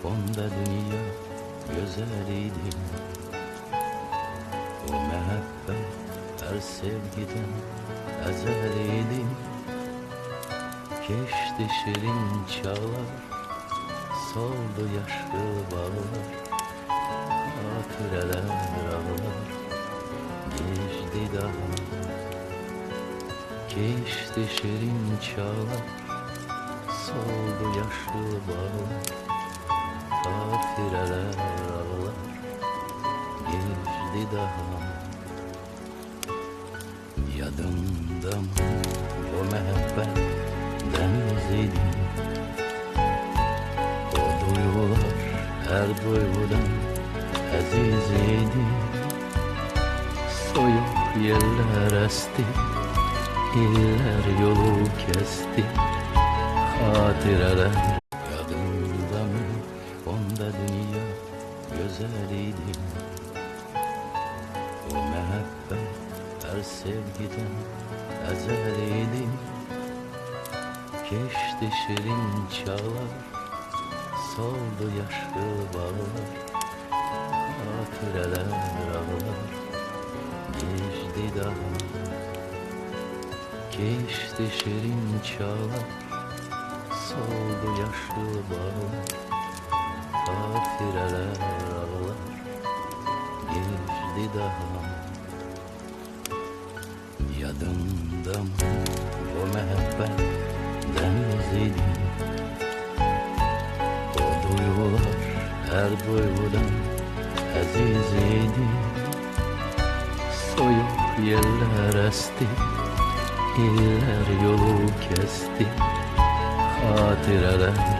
onda dünya güzeliydi. O mehabbet her sevgiden ezeliydi. Geçti şirin çağlar, soldu yaşlı bağlar, hatireler ağlar, geçti daha. Geçti şirin çağlar, soldu yaşlı bağlar, hatireler ağlar, geçti daha. Yadımda mı o mehabbet deniziydi? O duygular her duygudan aziziydi. Soyup yeller esti, iller yolu kesti, hatireler. Yadımda mı onda dünya güzeliydi? O mehabbet her sevgiden ezeliydi. Geçti şirin çağlar, soldu yaşlı bağlar, hatireler ağlar, geçti daha. Geçti şirin çağlar, soldu yaşlı bağlar, hatireler ağlar, geçti daha. Yadımda mı o mehabbet deniziydi? O duygular her duygudan aziziydi. Soyup yeller esti, iller yolu kesti, hatireler